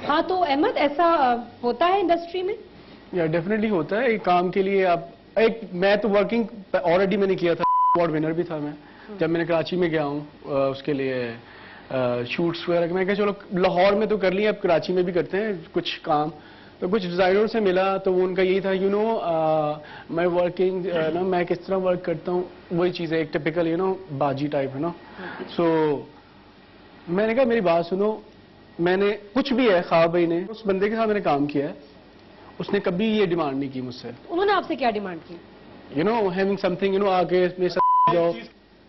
ہاں تو احمد ایسا ہوتا ہے انڈسٹری میں؟ یا ڈیفینیٹلی ہوتا ہے. ایک کام کے لیے آپ میں تو ورکنگ آلریڈی میں نے کیا تھا, ایوارڈ ونر بھی تھا میں جب میں نے کراچی میں گیا ہوں اس کے لیے شوٹس وغیرہ. میں کہا چلو لاہور میں تو کر لیا, اب کراچی میں بھی کرتے ہیں کچھ کام. تو کچھ ڈیزائنر سے ملا تو ان کا یہی تھا میں ورکنگ میں کس طرح ورک کرتا ہوں, وہی چیز ہے ایک ٹپیکل باجی ٹائپ ہے نا. سو میں نے کہا میری بات سنو, میں نے کچھ بھی ہے خواب بھائی نے اس بندے کے ساتھ میں نے کام کیا ہے, اس نے کبھی یہ ڈیمانڈ نہیں کی مجھ سے. انہوں نے آپ سے کیا ڈیمانڈ کی؟ ہیونگ سم تھنگ آگے جاؤ.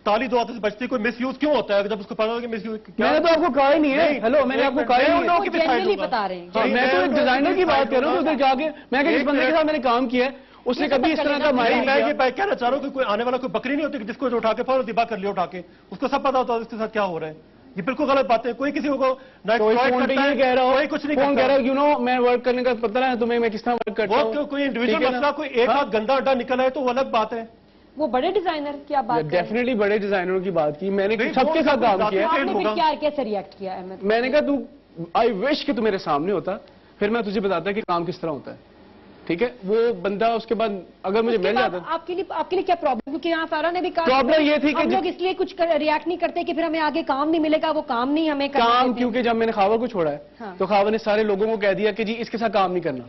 تالی دعا سے بچتی کوئی مس یوز کیوں ہوتا ہے جب اس کو پتا ہو کہ مس یوز؟ میں نے تو آپ کو کہا ہی نہیں ہے. ہیلو, میں نے آپ کو کہا ہی نہیں ہے. بتا رہے ہیں میں تو ایک ڈیزائنر کی بات کر رہا ہوں. ادھر جا کے میں کہ جس بندے کے ساتھ میں نے کام کیا ہے اس نے کبھی اس طرح کا میں یہ کہنا چاہ رہا ہوں کہ کوئی آنے والا کوئی بکری نہیں ہوتی جس کو اٹھا کے فوراً ذبح کر لیا اٹھا کے, اس کو سب پتا ہوتا ہے اس کے ساتھ کیا ہو رہا ہے. یہ بالکل غلط بات ہے. کوئی کسی کو کہہ رہا ہوں کچھ نہیں میں ورک کرنے کا پتہ ہے تمہیں میں کس طرح ورک کرتا ہوں. کوئی انڈیویجول مسئلہ کوئی ایک ہاتھ گندا اڈا نکلا ہے تو وہ الگ بات ہے. وہ بڑے ڈیزائنر کی آپ بات ڈیفینیٹلی بڑے ڈیزائنروں کی بات کی, میں نے سب کے ساتھ کام کیا. آپ نے کیا کیسے ریئیکٹ کیا احمد؟ میں نے کہا آئی وش کہ تو میرے سامنے ہوتا, پھر میں تجھے بتاتا کہ کام کس طرح ہوتا ہے. ٹھیک ہے, وہ بندہ اس کے بعد اگر مجھے مل جاتا. آپ کے لیے کیا پرابلم؟ کیونکہ یہاں سارا نے بھی کہا پرابلم یہ تھی کہ ہم لوگ اس لیے کچھ ریئیکٹ نہیں کرتے کہ پھر ہمیں آگے کام نہیں ملے گا. وہ کام نہیں ہمیں کام, کیونکہ جب میں نے خاور کو چھوڑا ہے تو خاور نے سارے لوگوں کو کہہ دیا کہ جی اس کے ساتھ کام نہیں کرنا.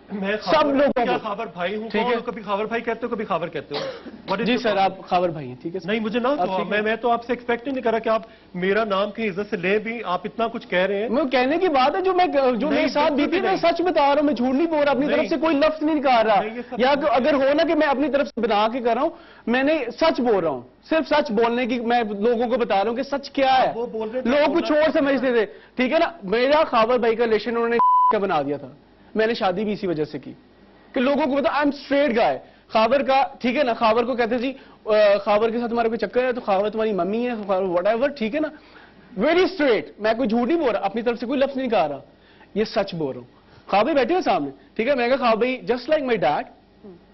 میں سب لوگ خاور بھائی ہوں, کبھی خاور بھائی کہتے ہو کبھی خاور کہتے ہو. جی سر, آپ خاور بھائی ہیں. ٹھیک ہے, نہیں مجھے نہ میں تو آپ سے ایکسپیکٹ ہی نہیں کر رہا کہ آپ میرا نام کی عزت سے لیں بھی. آپ اتنا کچھ کہہ رہے ہیں. وہ کہنے کی بات ہے جو میرے ساتھ بیتی, میں سچ بتا رہا ہوں, میں جھوٹ نہیں بول رہا, اپنی طرف سے کوئی لفظ نہیں نکال رہا. یا اگر ہو نا کہ میں اپنی طرف سے بنا کے کر رہا ہوں, میں نے سچ بول رہا ہوں. صرف سچ بولنے کی میں لوگوں کو بتا رہا ہوں کہ سچ کیا ہے. لوگ کچھ اور سمجھتے تھے. ٹھیک ہے نا, میرا خاور بھائی کا ریلیشن انہوں نے بنا دیا تھا. میں نے شادی بھی اسی وجہ سے کی کہ لوگوں کو بتا آئی ایم اسٹریٹ گائے. خاور کا ٹھیک ہے نا, خاور کو کہتے جی خاور کے ساتھ تمہارا کوئی چکر ہے تو خاور تمہاری ممی ہے وٹ ایور. ٹھیک ہے نا, ویری اسٹریٹ. میں کوئی جھوٹ نہیں بول رہا, اپنی طرف سے کوئی لفظ نہیں کہا رہا, یہ سچ بول رہا ہوں. خاور بھائی بیٹھے ہیں سامنے. ٹھیک ہے, میں کہا خاور بھائی جسٹ لائک مائی ڈیڈ,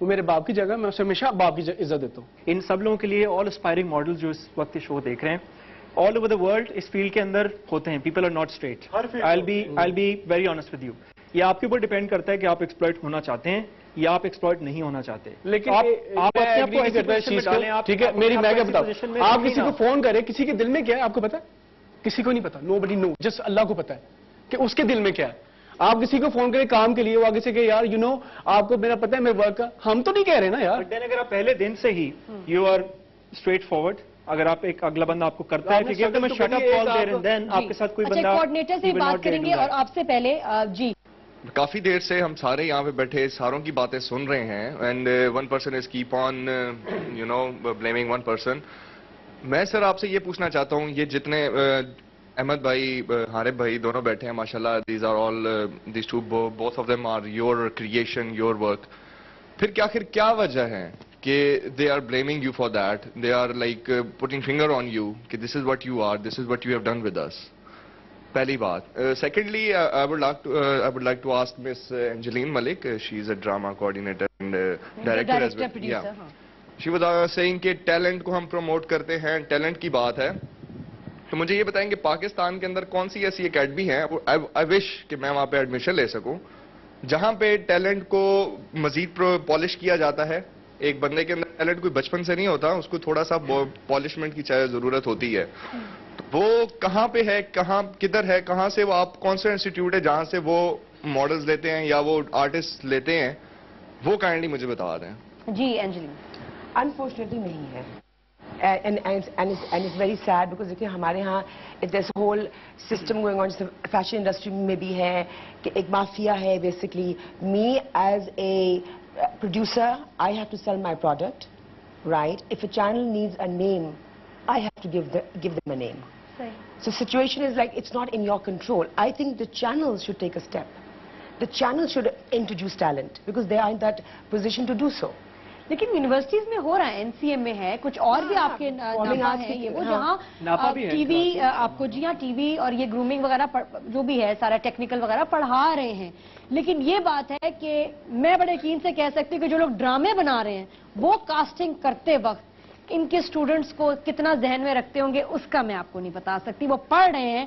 وہ میرے باپ کی جگہ, میں اسے ہمیشہ باپ کی عزت دیتا ہوں. ان سب لوگوں کے لیے آل اسپائرنگ ماڈل جو اس وقت شو دیکھ رہے ہیں آل اوور دا ورلڈ اس فیلڈ کے اندر ہوتے ہیں. People are not straight. I'll be very honest with you. یہ آپ کے اوپر ڈیپینڈ کرتا ہے کہ آپ ایکسپلائٹ ہونا چاہتے ہیں یا آپ ایکسپلائٹ نہیں ہونا چاہتے. لیکن آپ اپنے آپ کو ایسی پوزیشن میں ڈالیں. ٹھیک ہے, میں کیا بتاؤں, آپ کسی کو فون کریں, کسی کے دل میں کیا ہے آپ کو پتا ہے؟ کسی کو نہیں پتا. نوبڈی نو, جسٹ اللہ کو پتا ہے کہ اس کے دل میں کیا ہے. آپ کسی کو فون کریں کام کے لیے, وہ آگے سے کہ یار آپ کو میرا پتا ہے میرے ورک کا, ہم تو نہیں کہہ رہے نا یار. اگر آپ پہلے دن سے ہی یو آر اسٹریٹ فارورڈ, اگر آپ ایک اگلا بندہ آپ کو کرتا ہے کہ میں شٹ اپ کال دے رہا ہوں, دین آپ کے ساتھ کوئی بندہ کوآرڈینیٹر سے بات کریں گے. اور آپ سے پہلے جی کافی دیر سے ہم سارے یہاں پہ بیٹھے ساروں کی باتیں سن رہے ہیں, and one person is keep on blaming one person. میں سر آپ سے یہ پوچھنا چاہتا ہوں, یہ جتنے احمد بھائی حارب بھائی دونوں بیٹھے ہیں ماشاءاللہ, these two both of them are your creation, your work. پھر آخر کیا وجہ ہے کہ they are blaming you for that, they are like putting finger on you کہ this is what you are, this is what you have done with us. پہلی بات. Secondly, I would like to ask Miss Angeline Malik. She is a drama coordinator and director as well. Yeah. She was saying کہ talent کو ہم promote کرتے ہیں, talent کی بات ہے. تو مجھے یہ بتائیں کہ پاکستان کے اندر کون سی ایسی اکیڈمی ہے, آئی وش کہ میں وہاں پہ ایڈمیشن لے سکوں, جہاں پہ ٹیلنٹ کو مزید پالش کیا جاتا ہے. ایک بندے کے اندر ٹیلنٹ کوئی بچپن سے نہیں ہوتا, اس کو تھوڑا سا پالشمنٹ کی چاہے ضرورت ہوتی ہے. وہ کہاں پہ ہے, کدھر ہے, کہاں سے وہ, آپ کون سا انسٹیٹیوٹ ہے جہاں سے وہ ماڈلز لیتے ہیں یا وہ آرٹسٹ لیتے ہیں, وہ کائنڈلی مجھے بتا دیں. جی انجلی. انفارچونیٹلی نہیں ہے, and it's very sad because دیکھیں ہمارے ہاں there's a whole system going on, fashion industry میں بھی ہے کہ ایک مافیا ہے basically. me as a producer, I have to sell my product, right? If a channel needs a name, I have to give them a name. So situation is like it's not in your control. I think the channels should take a step. The channels should introduce talent because they are in that position to do so. لیکن universities میں ہو رہا ہے, N C M میں ہے, کچھ اور بھی آپ کے نافا ہیں یہ وہ جہاں ٹی وی آپ کو, جی ہاں ٹی وی اور یہ گرومنگ وغیرہ جو بھی ہے سارا ٹیکنیکل وغیرہ پڑھا رہے ہیں. لیکن یہ بات ہے کہ میں بڑے یقین سے کہہ سکتی ہوں کہ جو لوگ ڈرامے بنا رہے ہیں وہ کاسٹنگ کرتے وقت ان کے اسٹوڈنٹس کو کتنا ذہن میں رکھتے ہوں گے اس کا میں آپ کو نہیں بتا سکتی. وہ پڑھ رہے ہیں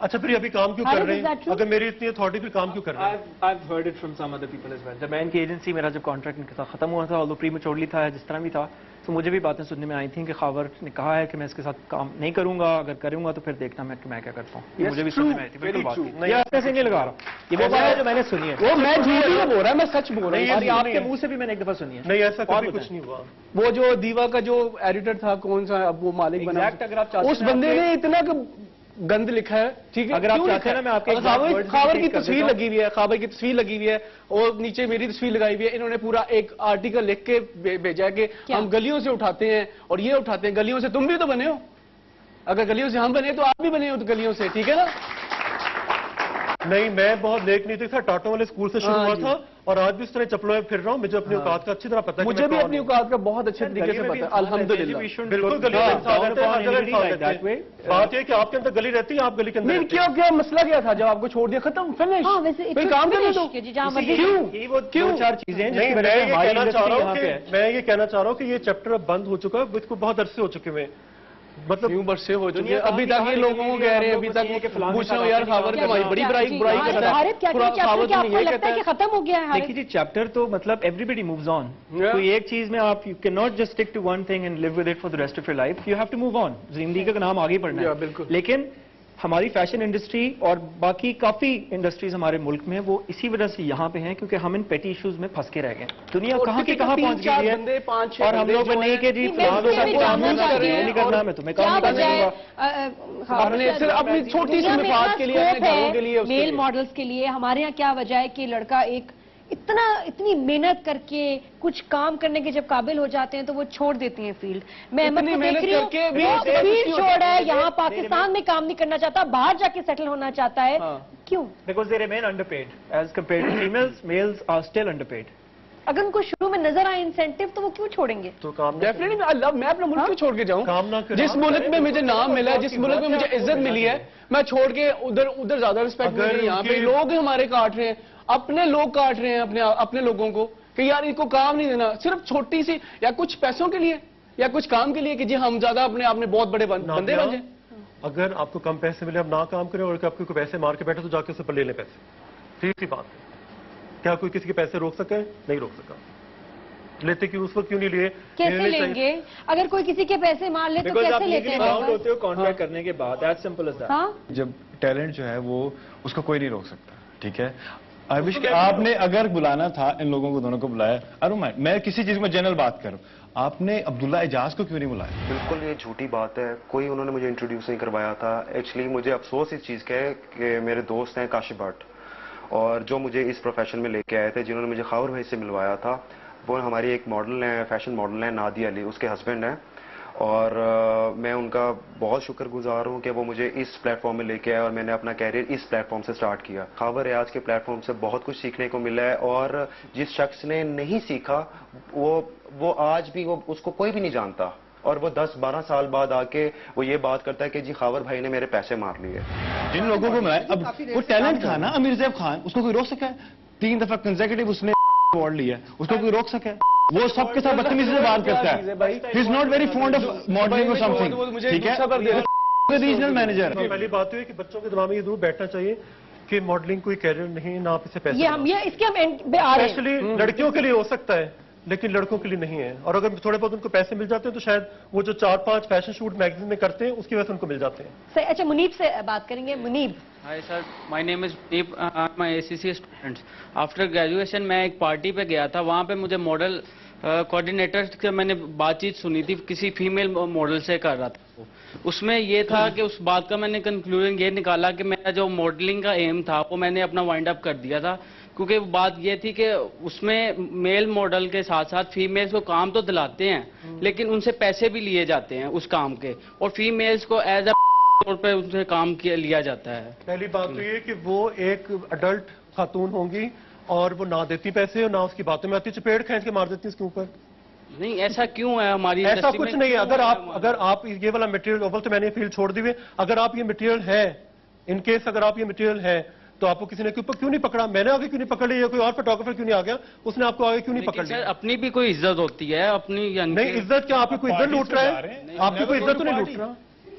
اچھا پھر ابھی کام کیوں کر رہے ہیں؟ اگر میری اتنی اتھارٹی پھر کام کیوں کر رہے ہیں؟ I've heard it from some other people as well. جب میں ان کی ایجنسی میرا جب کانٹریکٹ ان کے ساتھ ختم ہوا تھا although prematurely تھا جس طرح بھی تھا تو مجھے بھی باتیں سننے میں آئی تھیں کہ خاور نے کہا ہے کہ میں اس کے ساتھ کام نہیں کروں گا, اگر کروں گا تو پھر دیکھنا میں کیا کرتا ہوں. مجھے بھی سننے میں آئی تھی. بالکل بات یہ اپنے سے نہیں لگا رہا, یہ وہ بات ہے جو میں نے سنی ہے. وہ میں جھوٹ نہیں بول رہا, میں سچ بول رہا ہوں. اور آپ کے منہ سے بھی میں نے ایک دفعہ سنی ہے. نہیں ایسا کبھی کچھ نہیں ہوا. وہ جو دیوا کا جو ایڈیٹر تھا کون سا اب وہ مالک بنا, اس بندے نے اتنا گند لکھا ہے. ٹھیک ہے اگر آپ چاہتے ہیں نا میں آپ کے خاور کی تصویر لگی ہوئی ہے, خاور کی تصویر لگی ہوئی ہے اور نیچے میری تصویر لگائی ہوئی ہے. انہوں نے پورا ایک آرٹیکل لکھ کے بھیجا ہے کہ ہم گلیوں سے اٹھاتے ہیں اور یہ اٹھاتے ہیں. گلیوں سے تم بھی تو بنے ہو, اگر گلیوں سے ہم بنے تو آپ بھی بنے ہو گلیوں سے. ٹھیک ہے نا. نہیں میں بہت نیک نیتی تھا, ٹاٹوں والے اسکول سے شروع ہوا تھا اور آج بھی اس طرح چپلوں میں پھر رہا ہوں. مجھے اپنی اوقات کا اچھی طرح پتا ہے. مجھے بھی اپنی اوقات کا بہت اچھے طریقے سے پتا ہے الحمدللہ. بالکل گلی میں بات یہ کہ آپ کے اندر گلی رہتی ہے, آپ گلی کے اندر کیا مسئلہ کیا تھا جب آپ کو چھوڑ دیا ختم فنش کوئی کام کرنے دو. کیوں چار چیزیں میں یہ کہنا چاہ رہا ہوں کہ یہ چیپٹر اب بند ہو چکا ہے, اس کو بہت عرصے ہو چکے ہوئے, مطلب کیوں برسے ہو چکے ہیں ابھی تک. یہ لوگوں کو کہہ رہے ہیں ابھی تک پوچھ رہا ہوں یار خاور تمہاری بڑی برائی کرتا ہے, خاور لگتا ہے کہ ختم ہو گیا ہے. دیکھیے جی چیپٹر تو مطلب ایوری بڈی مووز آن. کوئی ایک چیز میں آپ you can not just stick to one thing and live with it for the rest of your life. You have to move on. زندگی کا نام آگے بڑھنا ہے. لیکن ہماری فیشن انڈسٹری اور باقی کافی انڈسٹریز ہمارے ملک میں وہ اسی وجہ سے یہاں پہ ہیں کیونکہ ہم ان پیٹی ایشوز میں پھنس کے رہ گئے. دنیا کہاں کی کہاں پہنچ گئی ہے اور ہم لوگ نہیں کہ جی نہیں کرنا, میں تمہیں کام نہیں کروں گا. اپنی چھوٹی سی مفاد کے لیے میل ماڈلز کے لیے ہمارے یہاں کیا وجہ ہے کہ لڑکا ایک اتنی محنت کر کے کچھ کام کرنے کے جب قابل ہو جاتے ہیں تو وہ چھوڑ دیتے ہیں فیلڈ. میں احمد کو دیکھ رہی ہوں وہ فیلڈ چھوڑ رہا ہے, یہاں پاکستان میں کام نہیں کرنا چاہتا, باہر جا کے سیٹل ہونا چاہتا ہے. کیوں؟ Because they remain underpaid as compared to females. Males are still underpaid. اگر ان کو شروع میں نظر آئے انسینٹیو تو وہ کیوں چھوڑیں گے؟ تو کام ڈیفینیٹلی میں اپنا ملک کیوں چھوڑ کے جاؤں؟ جس ملک میں مجھے نام ملا ہے, جس ملک میں مجھے عزت ملی ہے, میں چھوڑ کے ادھر زیادہ رسپیکٹ مل رہی ہے. یہاں پہ لوگ ہمارے کاٹ رہے ہیں, اپنے لوگ کاٹ رہے ہیں اپنے لوگوں کو کہ یار ان کو کام نہیں دینا صرف چھوٹی سی یا کچھ پیسوں کے لیے یا کچھ کام کے لیے کہ جی ہم زیادہ اپنے آپ میں بہت بڑے بندے بن جائیں. اگر آپ کو کم پیسے ملے, اب نہ کام کریں اور آپ کو پیسے مار کے بیٹھے تو جا کے اس پر لے لیں پیسے. ٹھیک سی بات ہے. کیا کوئی کسی کے پیسے روک سکے؟ نہیں روک سکا. لیتے کہ اس وقت کیوں نہیں لیے؟ کیسے لیں گے؟ اگر کوئی کسی کے پیسے مار لے تو کیسے لیتے ہیں؟ ہوتے ہو کانٹریکٹ کرنے کے بعد. As simple as that. جب ٹیلنٹ جو ہے وہ اس کو کوئی نہیں روک سکتا. ٹھیک ہے, آئی وش کہ آپ نے اگر بلانا تھا ان لوگوں کو دونوں کو بلایا. میں کسی چیز میں جنرل بات کروں, آپ نے عبداللہ اعجاز کو کیوں نہیں بلایا؟ بالکل یہ جھوٹی بات ہے, کوئی انہوں نے مجھے انٹروڈیوس نہیں کروایا تھا. ایکچولی مجھے افسوس اس چیز کا ہے کہ میرے دوست ہیں کاشف بٹ, اور جو مجھے اس پروفیشن میں لے کے آئے تھے, جنہوں نے مجھے خاور بھائی سے ملوایا تھا, وہ ہماری ایک ماڈل ہیں, فیشن ماڈل ہیں نادیہ علی, اس کے ہسبینڈ ہیں. اور میں ان کا بہت شکر گزار ہوں کہ وہ مجھے اس پلیٹ فارم میں لے کے آئے اور میں نے اپنا کیریئر اس پلیٹ فارم سے سٹارٹ کیا. خاور ریاض کے پلیٹ فارم سے بہت کچھ سیکھنے کو ملا ہے, اور جس شخص نے نہیں سیکھا وہ آج بھی اس کو کوئی بھی نہیں جانتا, اور وہ 10-12 سال بعد آ کے وہ یہ بات کرتا ہے کہ جی خاور بھائی نے میرے پیسے مار لیے. جن لوگوں کو ملایا, اب وہ ٹیلنٹ تھا نا امیر زیب خان, اس کو کوئی روک سکا ہے؟ 3 دفعہ کنزیکٹیو اس نے ایوارڈ لیا, اس کو کوئی روک سکا ہے؟ وہ سب کے ساتھ بدتمیزی سے بات کرتا ہے. He is not very fond of modelling اور سم تھنگ. ٹھیک ہے, ریجنل مینیجر. پہلی بات یہ کہ بچوں کے دماغ میں یہ ضرور بیٹھنا چاہیے کہ ماڈلنگ کوئی کیریئر نہیں, نہ آپ اسے پیسے. اس کے ہم اسپیشلی لڑکیوں کے لیے ہو سکتا ہے لیکن لڑکوں کے لیے نہیں ہے. اور اگر تھوڑے بہت ان کو پیسے مل جاتے ہیں تو شاید وہ جو 4-5 فیشن شوٹ میگزین میں کرتے ہیں اس کی وجہ سے ان کو مل جاتے ہیں. اچھا منیب سے بات کریں گے. منیب. ہائی سر, مائی نیم از منیب, مائی ACC اسٹوڈنٹس. آفٹر گریجویشن میں ایک پارٹی پہ گیا تھا, وہاں پہ مجھے ماڈل کوآرڈینیٹر سے میں نے بات چیت سنی تھی, کسی فیمیل ماڈل سے کر رہا تھا. اس میں یہ تھا کہ اس بات کا میں نے کنکلوژن یہ نکالا کہ میرا جو ماڈلنگ کا ایم تھا وہ میں نے اپنا وائنڈ اپ کر دیا تھا, کیونکہ بات یہ تھی کہ اس میں میل ماڈل کے ساتھ ساتھ فیمیلز کو کام تو دلاتے ہیں لیکن ان سے پیسے بھی لیے جاتے ہیں اس کام کے, اور فیمیلز کو ایز اے طور پہ ان سے کام لیا جاتا ہے. پہلی بات تو یہ کہ وہ ایک اڈلٹ خاتون ہوں گی اور وہ نہ دیتی پیسے اور نہ اس کی باتوں میں آتی, چپیڑ کھینچ کے مار دیتی اس کے اوپر. نہیں ایسا کیوں ہے ہماری ایسا کچھ نہیں ہے. اگر آپ یہ والا مٹیریل, اوپر تو میں نے فیلڈ چھوڑ دی ہوئی, اگر آپ یہ مٹیریل ہے, ان کیس اگر آپ یہ مٹیریل ہے تو آپ کو کسی نے کیوں نہیں پکڑا؟ میں نے آگے کیوں نہیں پکڑ لی, یا کوئی اور فوٹوگرافر کیوں نہیں آ گیا, اس نے آپ کو آگے کیوں نہیں پکڑ لیا؟ اپنی بھی کوئی عزت ہوتی ہے اپنی. نہیں عزت کیا, آپ کی کوئی عزت لوٹ رہا ہے؟ آپ کی کوئی عزت تو نہیں لوٹ رہا.